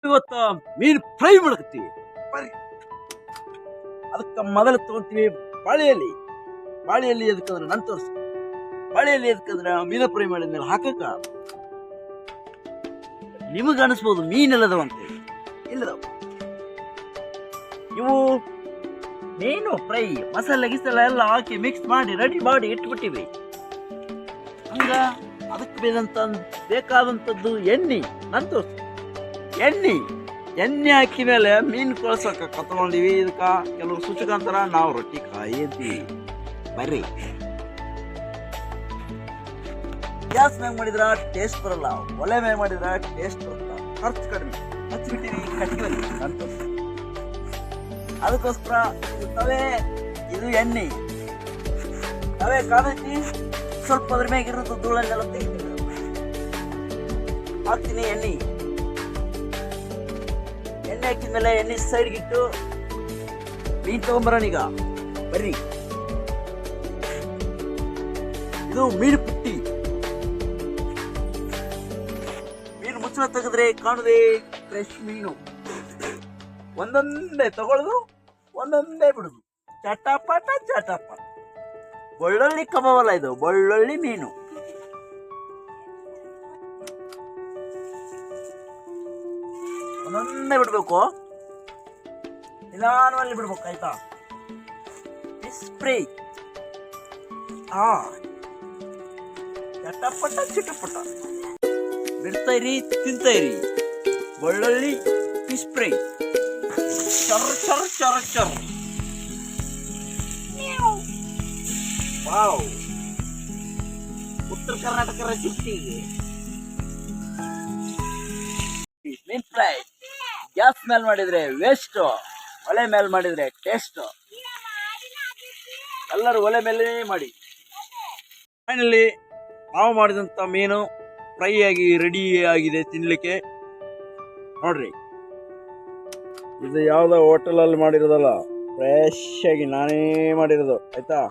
ಇವತ್ತ ಮೀನು ಫ್ರೈ ಮಾಡಕತ್ತೀವಿ. ಬರ್ರಿ. ಅದಕ್ಕೆ ಮೊದಲು ತಗೊಂತೀವಿ ಬಾಳೆಯಲ್ಲಿ. ಬಾಳೆಯಲ್ಲಿ ಎದಕ್ಕಂದ್ರೆ ನನ್ ತೋರಿಸಿ. ಬಾಳೆಯಲ್ಲಿ ಎದಕ್ಕಂದ್ರೆ ಮೀನ ಫ್ರೈ ಮಾಡಿದ್ಮೇಲೆ ಹಾಕಕ್ಕ ನಿಮಗೆ ಅನಿಸ್ಬೋದು ಮೀನೆಲ್ಲದವ ಅಂತೇಳಿ. ಇಲ್ಲದವ ಇವು ಮೀನು ಫ್ರೈ ಮಸಾಲೆ ಗಿಸಾಲೆ ಎಲ್ಲ ಹಾಕಿ ಮಿಕ್ಸ್ ಮಾಡಿ ರೆಡಿ ಮಾಡಿ ಇಟ್ಬಿಟ್ಟಿವಿ. ಹಂಗ ಅದಕ್ಕೆ ಬೇಕಾದಂಥದ್ದು ಎಣ್ಣೆ ನನ್ ತೋರಿಸಿ. ಎಣ್ಣೆ ಹಾಕಿ ಮೇಲೆ ಮೀನು ಕಳ್ಸಕ್ಕ ಕತ್ಕೊಂಡಿವಿ. ಇದಕ್ಕ ಕೆಲವರು ಸುಚ್ಚಕಂತಾರ, ನಾವು ರೊಟ್ಟಿ ಕಾಯಿ ಅಂತೀವಿ. ಬರ್ರಿ, ಗ್ಯಾಸ್ ಮ್ಯಾಗ ಮಾಡಿದ್ರ ಟೇಸ್ಟ್ ಬರಲ್ಲ, ಒಲೆ ಮ್ಯಾಗ ಮಾಡಿದ್ರ ಟೇಸ್ಟ್ ಬರಲ್ಲ. ಖರ್ಚು ಕಡಿಮೆ, ಹಚ್ಚಿಬಿಟ್ಟಿವಿ ಕಟ್ಟಿವಲ್ಲಿ ಸಂತೋಷ. ಅದಕ್ಕೋಸ್ಕರ ತವೆ, ಇದು ಎಣ್ಣೆ. ತವೆ ಕಾದೈತಿ, ಸ್ವಲ್ಪ ಅದ್ರ ಮ್ಯಾಗ ಇರೋದು ಧೂಳನ್ನೆಲ್ಲ ತೆಗಿತೀನಿ. ಹಾಕ್ತೀನಿ ಎಣ್ಣೆ ಹಾಕಿದ್ಮೇಲೆ ಎಣ್ಣೆ ಸೈಡ್ಗಿಟ್ಟು ಮೀನ್ ತಗೊಂಬರೋಣ. ಈಗ ಬರ್ರಿ, ಇದು ಮೀನು ಪುಟ್ಟಿ. ಮೀನು ಮುಚ್ಚಳ ತೆಗೆದ್ರೆ ಕಾಣುದೇ ಫ್ರೆಶ್ ಮೀನು. ಒಂದೊಂದೇ ತಗೊಳ್ಳೋದು, ಒಂದೊಂದೇ ಬಿಡುದು. ಚಟಪಟ. ಬೆಳ್ಳುಳ್ಳಿ ಕಬಾಬಲ್ಲ ಇದು, ಬೆಳ್ಳುಳ್ಳಿ ಮೀನು. ಒಂದೊಂದೇ ಬಿಡ್ಬೇಕು, ನಿಧಾನವಾಗಿ ಬಿಡ್ಬೇಕು. ಆಯ್ತಾ? ಸ್ಪ್ರೇ ಚಟಪಟ ಬಿಡ್ತಾ ಇರಿ, ತಿಂತಾ ಇರಿ. ಬೆಳ್ಳುಳ್ಳಿ ಫಿಶ್ ಫ್ರೈ. ಚರ್. ವಾವ್, ಉತ್ತರ ಕರ್ನಾಟಕ ರೆಸಿಪಿ ಮೀನ್ ಫ್ರೈ. ಗ್ಯಾಸ್ ಮೇಲೆ ಮಾಡಿದ್ರೆ ವೇಸ್ಟ್, ಒಲೆ ಮೇಲೆ ಮಾಡಿದ್ರೆ ಟೇಸ್ಟ್. ಎಲ್ಲರೂ ಒಲೆ ಮೇಲೆ ಮಾಡಿ. ಫೈನಲಿ ನಾವು ಮಾಡಿದಂಥ ಮೀನು ಫ್ರೈ ಆಗಿ ರೆಡಿ ಆಗಿದೆ ತಿನ್ಲಿಕ್ಕೆ. ನೋಡ್ರಿ, ಇದು ಯಾವುದೋ ಹೋಟೆಲಲ್ಲಿ ಮಾಡಿರೋದಲ್ಲ, ಫ್ರೆಶ್ ಆಗಿ ನಾನೇ ಮಾಡಿರೋದು. ಆಯ್ತಾ?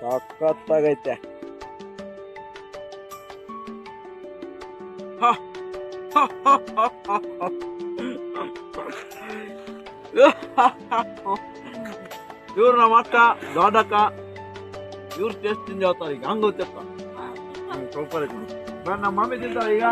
ಸಖತ್ತಾಗೈತೆ. ಇವ್ರು ನಮ್ಮ ಅಕ್ಕ ದೊಡ್ಡಕ್ಕ, ಇವ್ರ ಟೇಸ್ಟ್ ತಿಂದ ಹೇಳ್ತಾರೆ. ಈಗ ಹಂಗ ಗೊತ್ತಪ್ಪ, ನಮ್ಮ ಮಮ್ಮಿ ತಿಂತಾಳೆ ಈಗ.